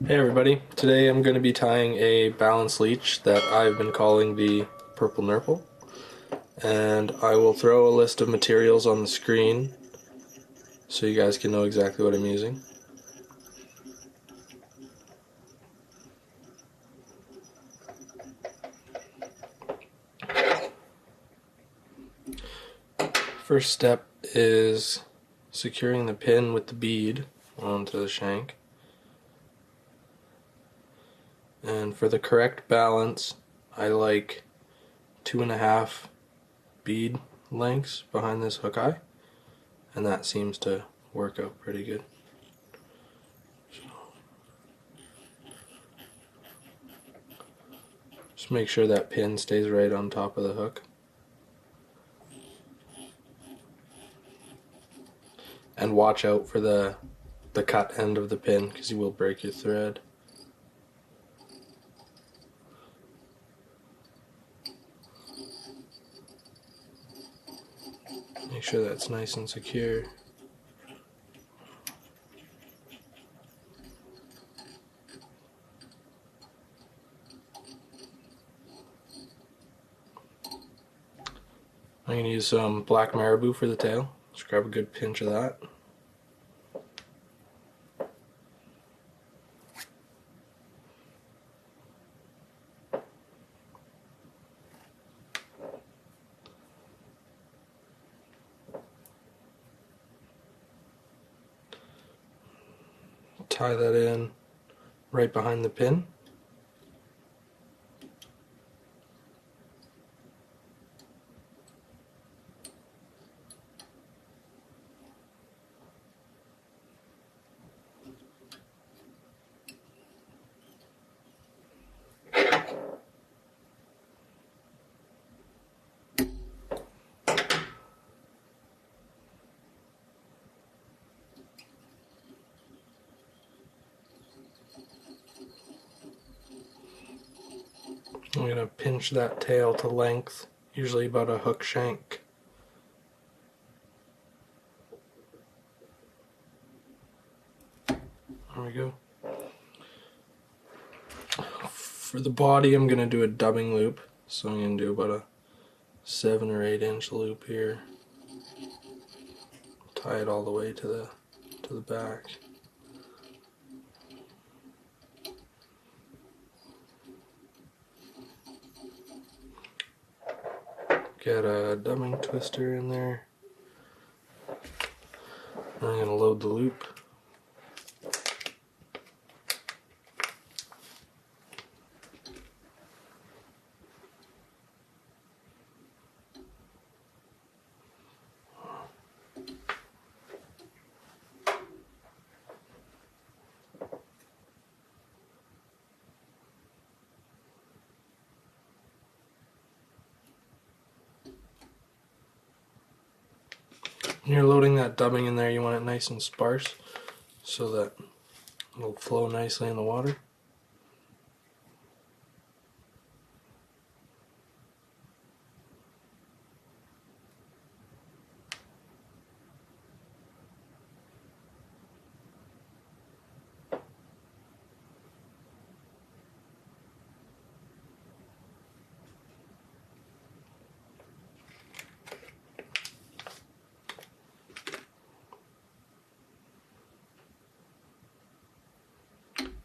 Hey everybody, today I'm going to be tying a balance leech that I've been calling the Purple Nurple, and I will throw a list of materials on the screen so you guys can know exactly what I'm using. First step is securing the pin with the bead onto the shank. And for the correct balance, I like 2.5 bead lengths behind this hook eye, and that seems to work out pretty good. Just make sure that pin stays right on top of the hook. And watch out for the cut end of the pin, because you will break your thread. Make sure that's nice and secure. I'm going to use some black marabou for the tail. Just grab a good pinch of that. Tie that in right behind the pin. I'm going to pinch that tail to length, usually about a hook shank. There we go. For the body, I'm going to do a dubbing loop, so I'm going to do about a 7 or 8 inch loop here. Tie it all the way to the back. Get a dubbing twister in there. I'm going to load the loop. When you're loading that dubbing in there, you want it nice and sparse so that it'll flow nicely in the water.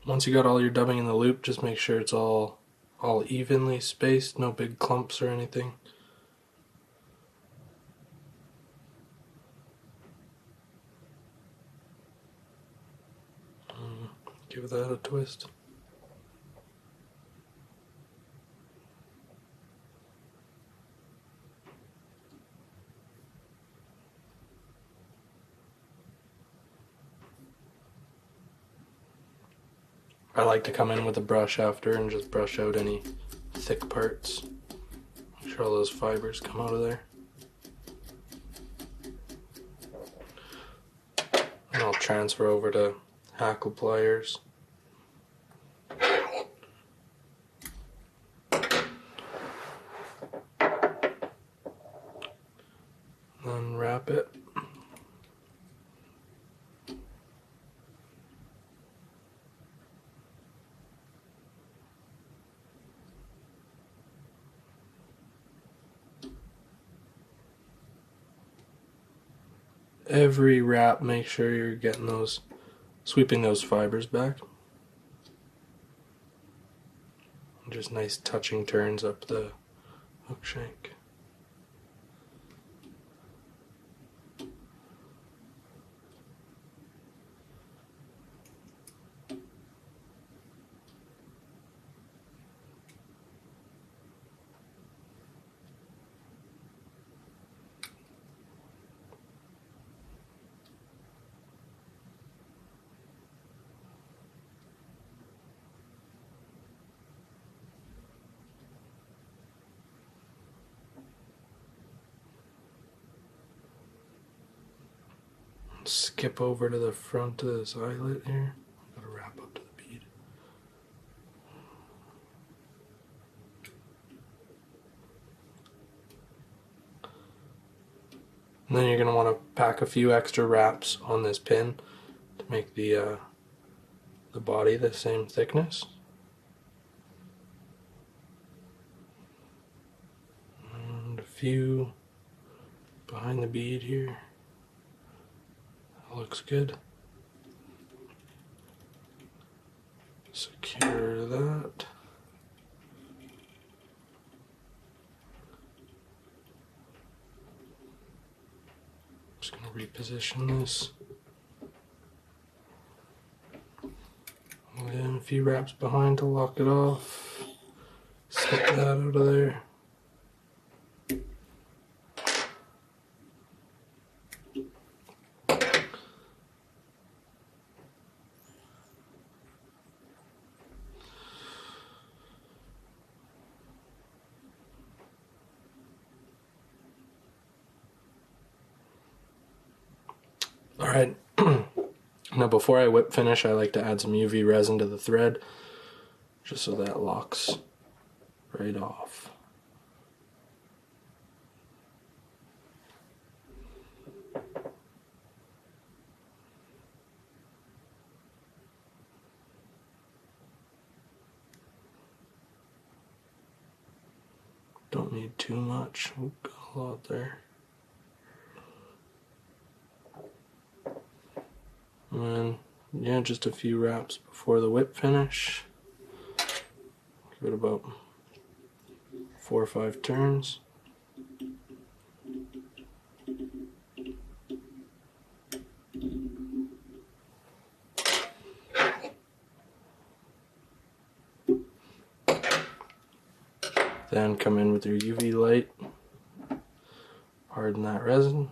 Once you got all your dubbing in the loop, just make sure it's all evenly spaced, no big clumps or anything. Give that a twist. I like to come in with a brush after and just brush out any thick parts. Make sure all those fibers come out of there. And I'll transfer over to hackle pliers. Unwrap it. every wrap, make sure you're getting those, sweeping those fibers back. Just nice touching turns up the hook shank. Skip over to the front of this eyelet here. Gotta wrap up to the bead. And then you're gonna want to pack a few extra wraps on this pin to make the body the same thickness. And a few behind the bead here. Looks good. Secure that. Just going to reposition this. And a few wraps behind to lock it off. Slip that out of there. Alright, now before I whip finish, I like to add some UV resin to the thread, just so that locks right off. Don't need too much, got a lot there. And yeah, just a few wraps before the whip finish. Give it about 4 or 5 turns. Then come in with your UV light, harden that resin.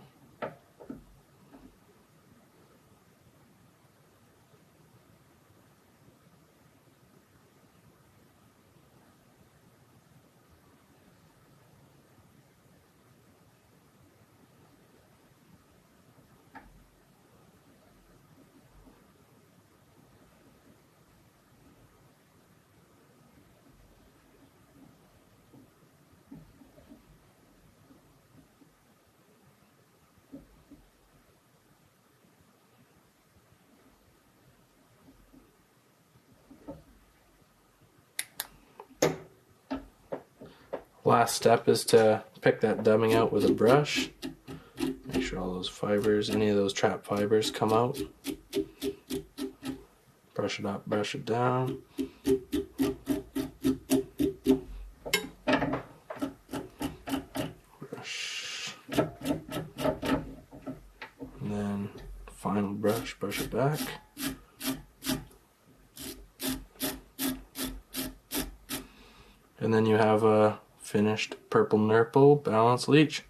Last step is to pick that dumbing out with a brush. Make sure all those fibers, any of those trapped fibers, come out. Brush it up, brush it down. Brush. And then final brush, brush it back. And then you have a finished purple nurple balanced leech.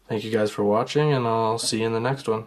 Thank you guys for watching, and I'll see you in the next one.